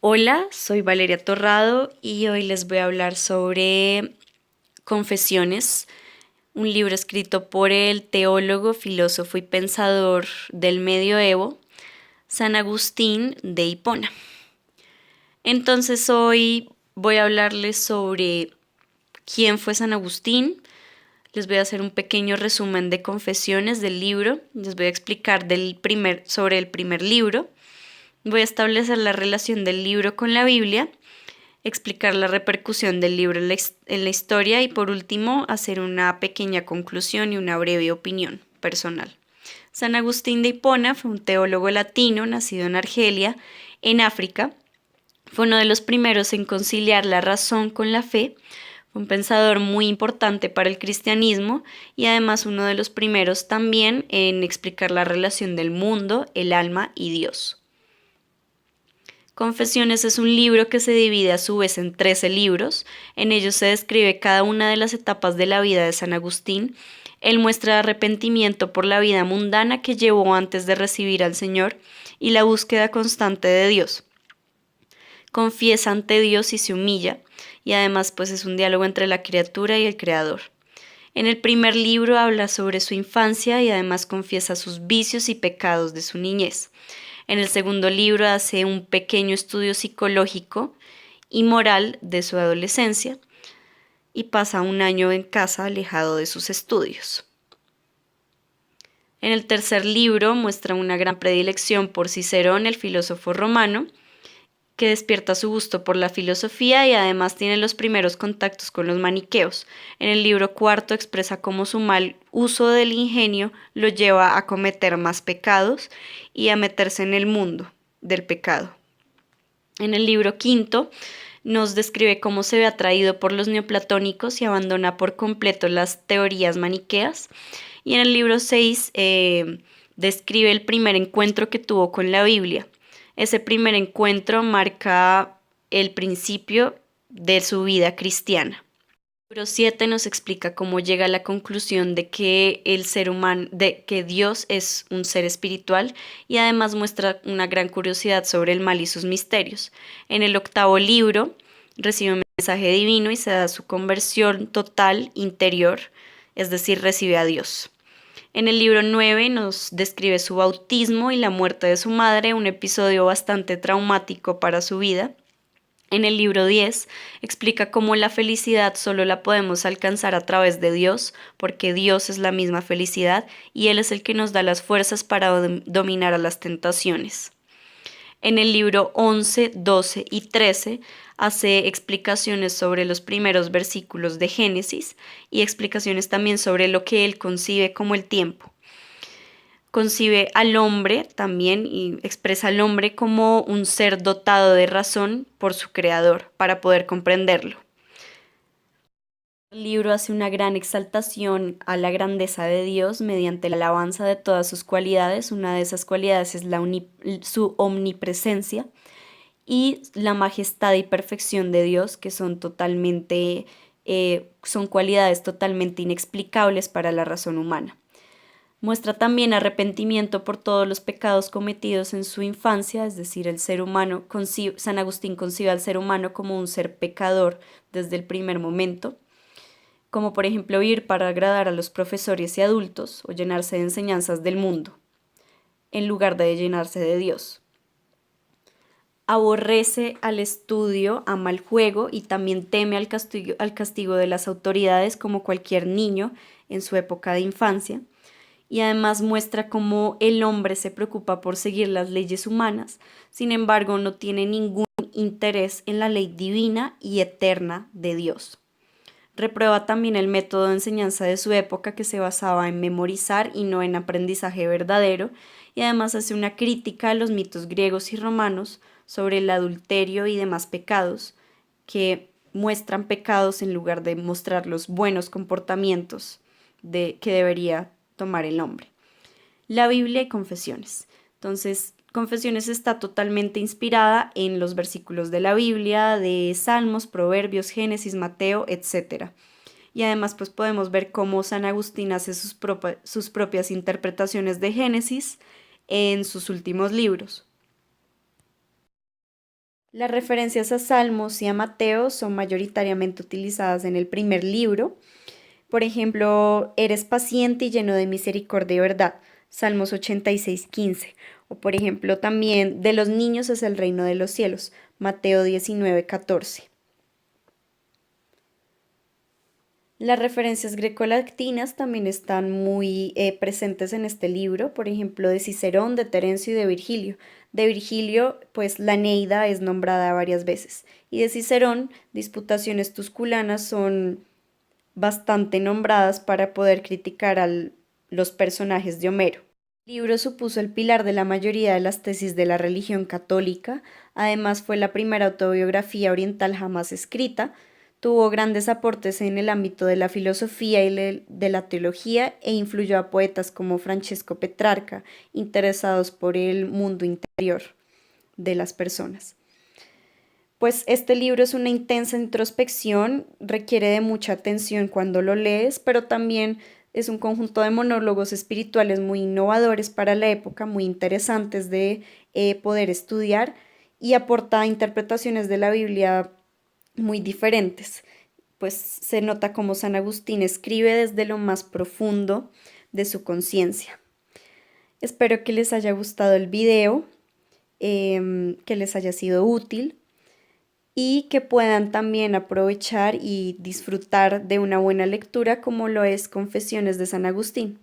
Hola, soy Valeria Torrado y hoy les voy a hablar sobre Confesiones, un libro escrito por el teólogo, filósofo y pensador del medioevo, San Agustín de Hipona. Entonces hoy voy a hablarles sobre quién fue San Agustín. Les voy a hacer un pequeño resumen de Confesiones del libro. Les voy a explicar sobre el primer libro. Voy a establecer la relación del libro con la Biblia, explicar la repercusión del libro en la historia y por último hacer una pequeña conclusión y una breve opinión personal. San Agustín de Hipona fue un teólogo latino nacido en Argelia, en África. Fue uno de los primeros en conciliar la razón con la fe. Fue un pensador muy importante para el cristianismo y además uno de los primeros también en explicar la relación del mundo, el alma y Dios. Confesiones es un libro que se divide a su vez en 13 libros. En ellos se describe cada una de las etapas de la vida de San Agustín. Él muestra arrepentimiento por la vida mundana que llevó antes de recibir al Señor y la búsqueda constante de Dios. Confiesa ante Dios y se humilla, y además pues es un diálogo entre la criatura y el Creador. En el primer libro habla sobre su infancia y además confiesa sus vicios y pecados de su niñez. En el segundo libro hace un pequeño estudio psicológico y moral de su adolescencia y pasa un año en casa alejado de sus estudios. En el tercer libro muestra una gran predilección por Cicerón, el filósofo romano, que despierta su gusto por la filosofía y además tiene los primeros contactos con los maniqueos. En el libro cuarto expresa cómo su mal uso del ingenio lo lleva a cometer más pecados y a meterse en el mundo del pecado. En el libro quinto nos describe cómo se ve atraído por los neoplatónicos y abandona por completo las teorías maniqueas. Y en el libro 6 describe el primer encuentro que tuvo con la Biblia. Ese primer encuentro marca el principio de su vida cristiana. El libro 7 nos explica cómo llega a la conclusión de que que Dios es un ser espiritual y además muestra una gran curiosidad sobre el mal y sus misterios. En el octavo libro recibe un mensaje divino y se da su conversión total interior, es decir, recibe a Dios. En el libro 9 nos describe su bautismo y la muerte de su madre, un episodio bastante traumático para su vida. En el libro 10 explica cómo la felicidad solo la podemos alcanzar a través de Dios, porque Dios es la misma felicidad y Él es el que nos da las fuerzas para dominar a las tentaciones. En el libro 11, 12 y 13 hace explicaciones sobre los primeros versículos de Génesis y explicaciones también sobre lo que él concibe como el tiempo. Concibe al hombre también y expresa al hombre como un ser dotado de razón por su creador para poder comprenderlo. El libro hace una gran exaltación a la grandeza de Dios mediante la alabanza de todas sus cualidades. Una de esas cualidades es su omnipresencia y la majestad y perfección de Dios, que son cualidades totalmente inexplicables para la razón humana. Muestra también arrepentimiento por todos los pecados cometidos en su infancia, es decir, San Agustín concibe al ser humano como un ser pecador desde el primer momento, como por ejemplo ir para agradar a los profesores y adultos o llenarse de enseñanzas del mundo, en lugar de llenarse de Dios. Aborrece al estudio, ama el juego y también teme al castigo de las autoridades como cualquier niño en su época de infancia. Y además muestra cómo el hombre se preocupa por seguir las leyes humanas, sin embargo no tiene ningún interés en la ley divina y eterna de Dios. Reprueba también el método de enseñanza de su época que se basaba en memorizar y no en aprendizaje verdadero, y además hace una crítica a los mitos griegos y romanos sobre el adulterio y demás pecados, que muestran pecados en lugar de mostrar los buenos comportamientos que debería tomar el hombre. La Biblia y Confesiones. Entonces, Confesiones está totalmente inspirada en los versículos de la Biblia, de Salmos, Proverbios, Génesis, Mateo, etc. Y además pues podemos ver cómo San Agustín hace sus propias interpretaciones de Génesis en sus últimos libros. Las referencias a Salmos y a Mateo son mayoritariamente utilizadas en el primer libro. Por ejemplo, eres paciente y lleno de misericordia y verdad, Salmos 86:15. O por ejemplo, también de los niños es el reino de los cielos, Mateo 19:14. Las referencias grecolatinas también están muy presentes en este libro, por ejemplo, de Cicerón, de Terencio y de Virgilio. De Virgilio, pues la Neida es nombrada varias veces. Y de Cicerón, disputaciones tusculanas son bastante nombradas para poder criticar a los personajes de Homero. El libro supuso el pilar de la mayoría de las tesis de la religión católica, además fue la primera autobiografía oriental jamás escrita, tuvo grandes aportes en el ámbito de la filosofía y de la teología e influyó a poetas como Francesco Petrarca, interesados por el mundo interior de las personas. Pues este libro es una intensa introspección, requiere de mucha atención cuando lo lees, pero también es un conjunto de monólogos espirituales muy innovadores para la época, muy interesantes de poder estudiar y aporta interpretaciones de la Biblia muy diferentes. Pues se nota cómo San Agustín escribe desde lo más profundo de su conciencia. Espero que les haya gustado el video, que les haya sido útil y que puedan también aprovechar y disfrutar de una buena lectura como lo es Confesiones de San Agustín.